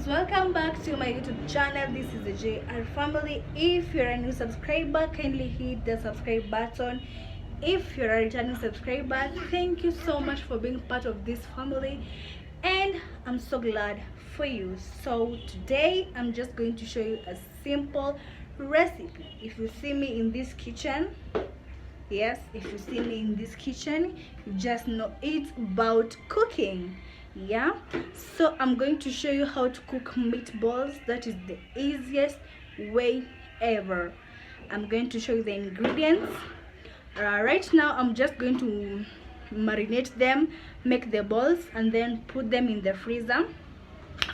guys, welcome back to my YouTube channel. This is the JR family. If you're a new subscriber, kindly hit the subscribe button. If you're a returning subscriber, thank you so much for being part of this family, and I'm so glad for you. So today I'm just going to show you a simple recipe. If you see me in this kitchen, yes, if you see me in this kitchen, you just know it's about cooking. Yeah, so I'm going to show you how to cook meatballs. That is the easiest way ever. I'm going to show you the ingredients. Right now I'm just going to marinate them, make the balls, and then put them in the freezer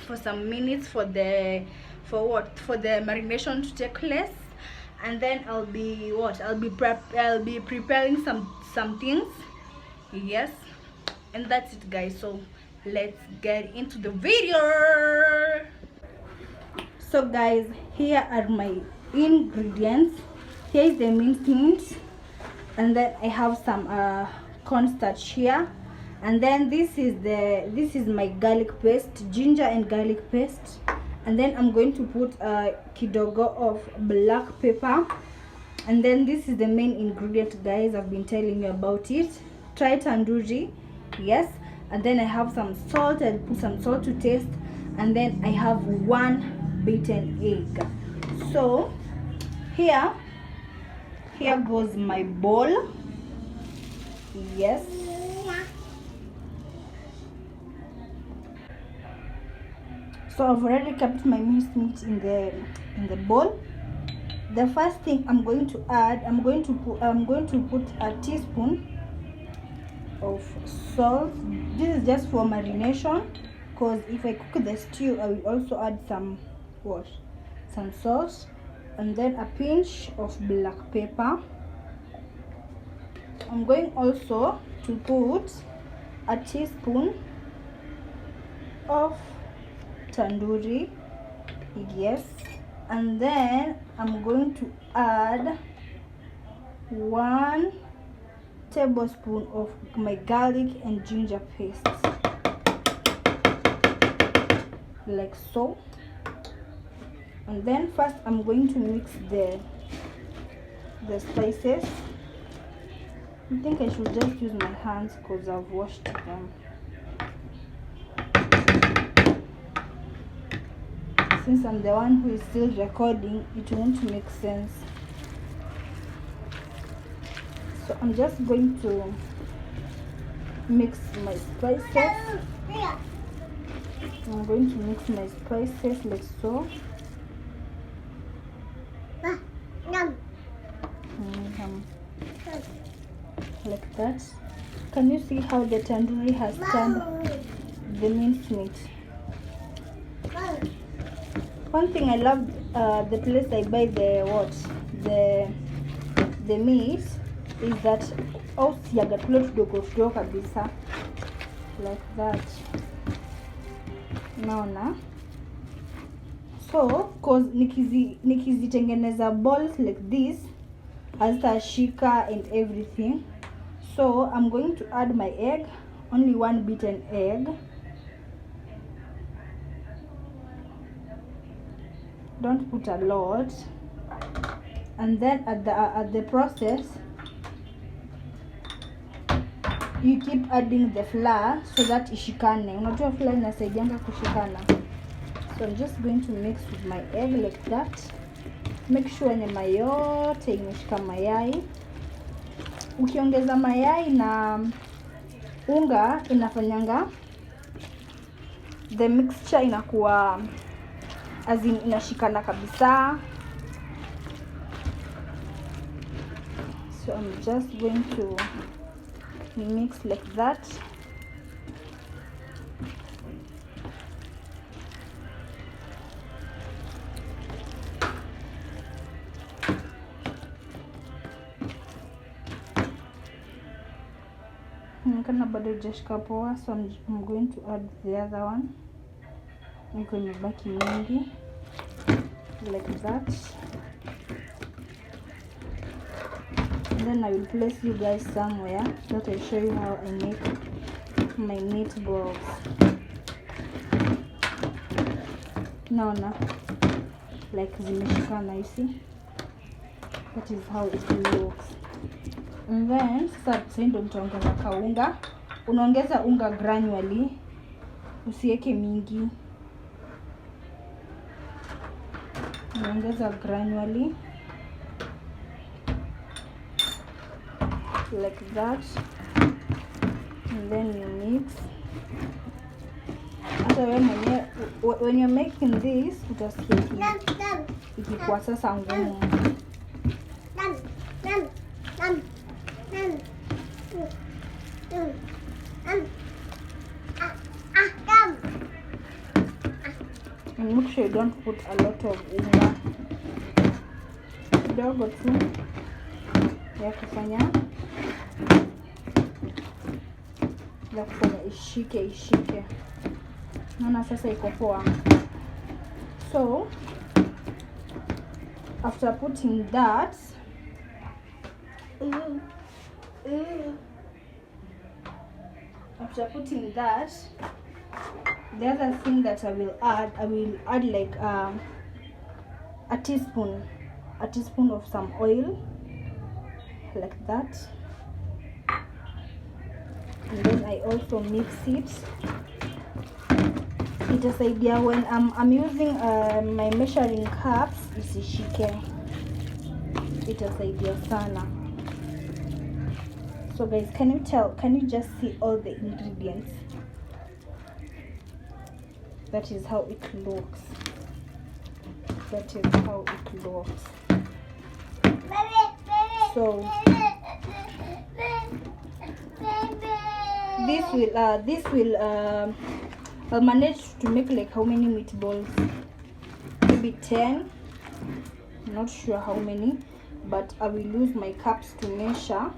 for some minutes for the marination to take place. And then I'll be preparing some things. Yes, and that's it, guys. So let's get into the video. So guys, here are my ingredients. Here is the minced meat, and then I have some cornstarch here, and then this is my garlic paste, ginger and garlic paste. And then I'm going to put a kidogo of black pepper. And then this is the main ingredient, guys. I've been telling you about it. Try tandoori, yes. And then I have some salt. I'll put some salt to taste. And then I have 1 beaten egg. So here goes my bowl. Yes. So I've already kept my minced meat in the bowl. The first thing I'm going to add, I'm going to put a teaspoon of salt. This is just for marination, because if I cook the stew, I will also add some salt, and then a pinch of black pepper. I'm going also to put a teaspoon of tandoori, yes. And then I'm going to add 1 tablespoon of my garlic and ginger paste, like so. And then first I'm going to mix the spices. I think I should just use my hands because I've washed them. Since I'm the one who is still recording, it won't make sense. So I'm just going to mix my spices. I'm going to mix my spices like so. Like that. Can you see how the tandoori has turned the minced meat? One thing I love, the place I buy the meat, is that siaga tule tudogo kabisa, like that. Naona. So cause nikizitengeneza balls like this, hazitashika and everything. So I'm going to add my egg, only 1 beaten egg. Don't put a lot. And then at the process, you keep adding the flour so that ishikane. Unajua flour inasaidianga kushikana. So I'm just going to mix with my egg like that. Make sure nyama yote imeshika mayai. Ukiongeza mayai na unga, inafanyanga the mixture inakuwa inashikana kabisa. So I'm just going to mix like that. Kana bado jashika poa, so I'm going to add the other one. Niko imebaki mingi, like that. And then I will place you guys somewhere so that I show you how I make my meatballs. naona like zimeshikana, you see. That is how it looks. And then sasa ndo nitaongeza kaunga. Unaongeza unga gradually, usiweke mingi. Unaongeza gradually like that, and then you mix. Hata wewe mwenyewe when you're making this utasikia ikikuwa sasa ngumu. And make sure you don't put a lot of unga. Kidogo tu ya kufanya ishike. Naona sasa iko poa. So after putting that, the other thing that I will add like a teaspoon of some oil like that. And then I also mix it. Itasaidia when I'm using my measuring cups isishike. Itasaidia sana. So guys, can you just see all the ingredients? That is how it looks. So this will I'll manage to make like how many meatballs? Maybe 10. I'm not sure how many, but I will use my cups to measure,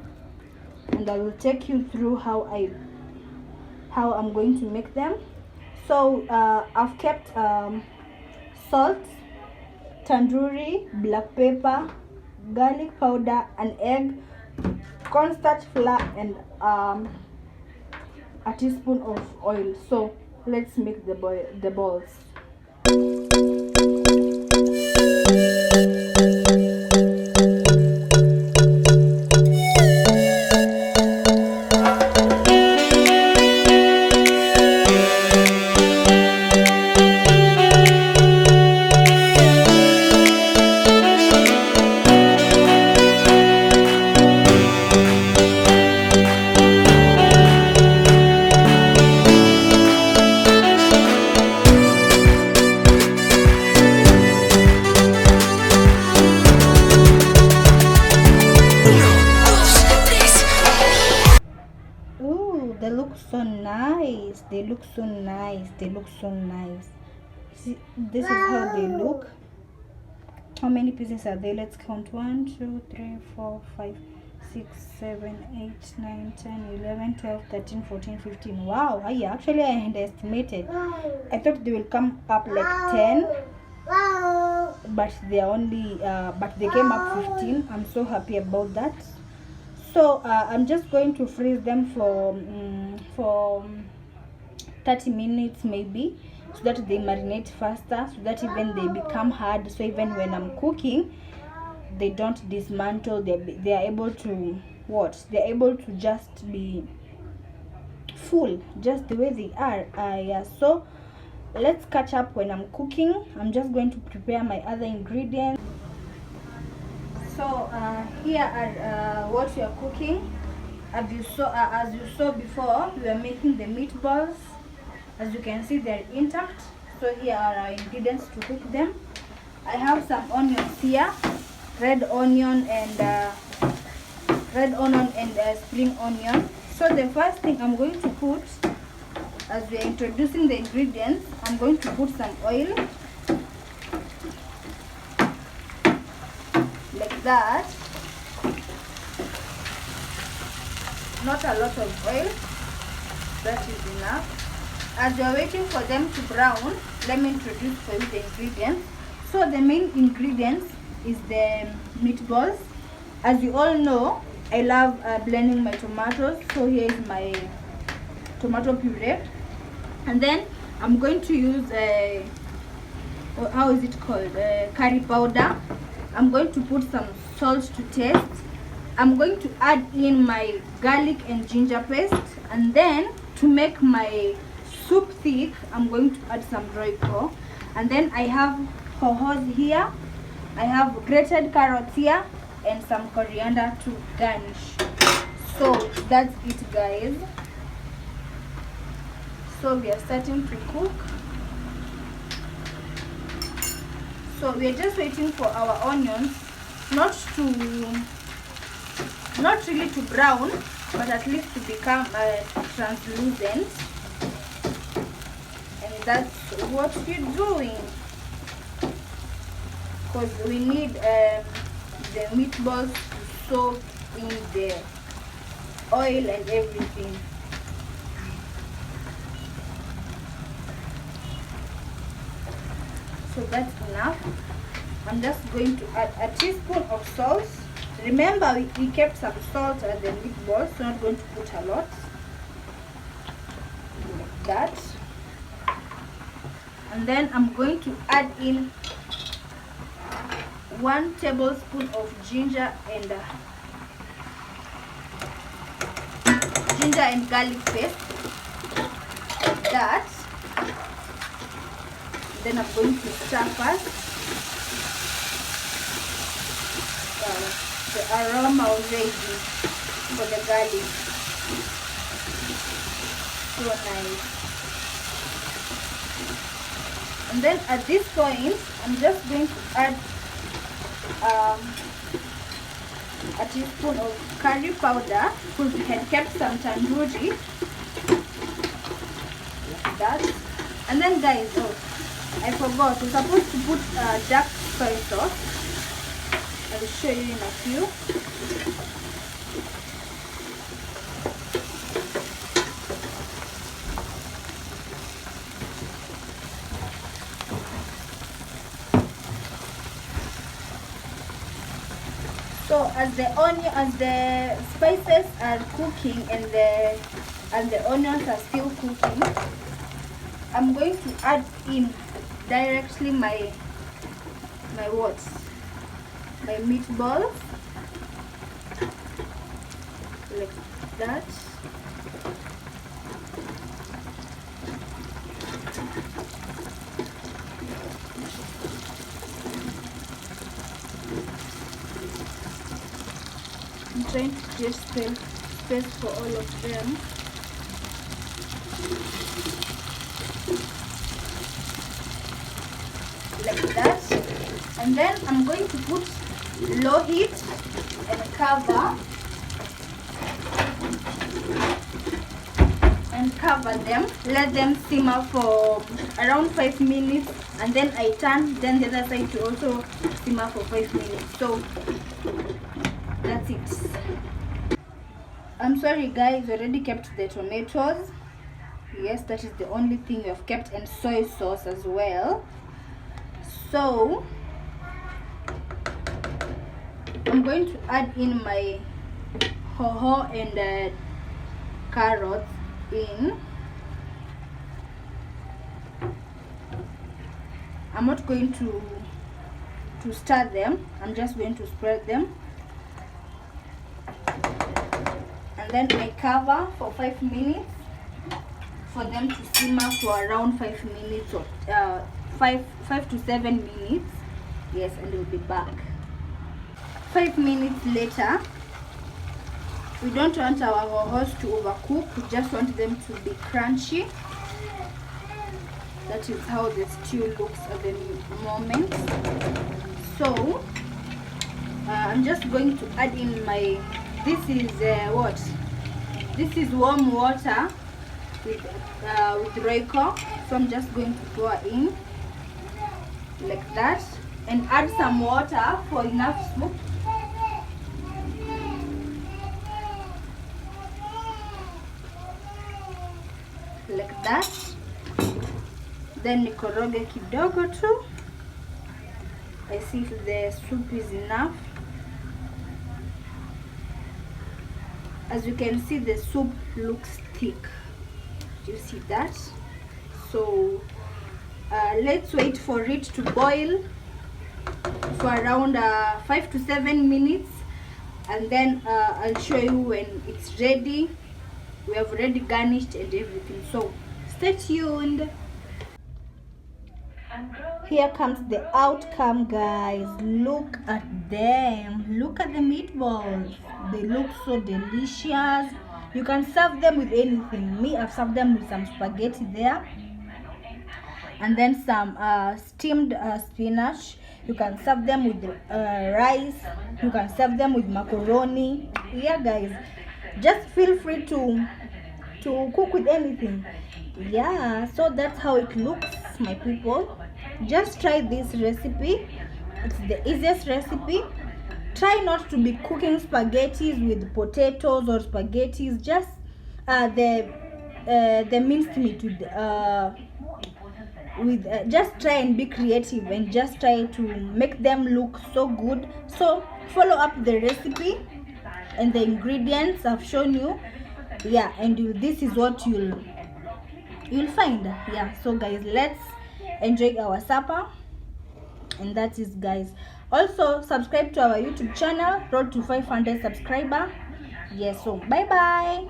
and I will take you through how I'm going to make them. So I've kept salt, tandoori, black pepper, garlic powder, an egg, cornstarch flour, and a teaspoon of oil. So let's make the balls. They look so nice. See, this is how they look. How many pieces are there? Let's count. 1 2 3 4 5 6 7 8 9 10 11 12 13 14 15. Wow, actually I underestimated. I thought they will come up like 10, but they are only but they came up 15. I'm so happy about that. So I'm just going to freeze them for 30 minutes maybe, so that they marinate faster, so that even they become hard, so even when I'm cooking they don't dismantle. They are able to they're able to just be full just the way they are. Yeah, so let's catch up when I'm cooking. I'm just going to prepare my other ingredients. So here are what we are cooking. As you saw before, we are making the meatballs. As you can see, they're intact. So here are our ingredients to cook them. I have some onions here, red onion and spring onion. So the first thing I'm going to put, as we are introducing the ingredients, I'm going to put some oil like that. Not a lot of oil, that is enough. As you're waiting for them to brown, let me introduce for you the ingredients. So the main ingredients is the meatballs. As you all know, I love blending my tomatoes. So here is my tomato puree, and then I'm going to use or how is it called, curry powder. I'm going to put some salt to taste. I'm going to add in my garlic and ginger paste, and then to make my soup thick, I'm going to add some royco. And then I have hohos here, I have grated carrots here, and some coriander to garnish. So that's it, guys. So we are starting to cook. So we are just waiting for our onions not really to brown, but at least to become translucent. And that's what we're doing, because we need the meatballs to soak in the oil and everything. So that's enough. I'm just going to add a teaspoon of salt. Remember, we kept some salt at the meatballs, so I'm not going to put a lot. Like that. And then I'm going to add in 1 tablespoon of ginger and garlic paste, like that. Then I'm going to stir first. The aroma already for the garlic, so nice. And then at this point, I'm just going to add a teaspoon of curry powder, because we had kept some tandoori, like that. And then, guys, oh, I forgot, we're supposed to put dark soy sauce. I'll show you in a few. So as the spices are cooking and the onions are still cooking, I'm going to add in directly my meatballs, like that. I'm trying to create space for all of them. Like that. And then I'm going to put low heat and cover them, let them simmer for around 5 minutes, and then I turn, then the other side to also simmer for 5 minutes. So that's it. I'm sorry, guys, already kept the tomatoes. Yes, that is the only thing we have kept, and soy sauce as well. So I'm going to add in my hoho and carrots in. I'm not going to stir them, I'm just going to spread them. And then I cover for 5 minutes for them to simmer for around 5 minutes or 5 to 7 minutes. Yes, and we'll be back. 5 minutes later. We don't want our hohos to overcook, we just want them to be crunchy. That is how the stew looks at the moment. So I'm just going to add in my, this is what? This is warm water with royco. So I'm just going to pour in like that and add some water for enough soup. Like that. Then nikoroge kidogo tu. I see if the soup is enough. As you can see, the soup looks thick. Do you see that? So let's wait for it to boil for around 5 to 7 minutes, and then I'll show you when it's ready. We have already garnished and everything, so stay tuned. Here comes the outcome, guys. Look at them. Look at the meatballs. They look so delicious. You can serve them with anything. Me, I've served them with some spaghetti there, and then some steamed spinach. You can serve them with rice. You can serve them with macaroni. Yeah, guys, just feel free to cook with anything. Yeah, so that's how it looks, my people. Just try this recipe. It's the easiest recipe. Try not to be cooking spaghettis with potatoes or spaghettis. Just the minced meat with just try and be creative and just try to make them look so good. So follow up the recipe and the ingredients I've shown you. Yeah, and this is what you'll find. Yeah, so guys, let's enjoy our supper. And that is, guys, also subscribe to our YouTube channel, road to 500 subscriber. Yes, so bye bye.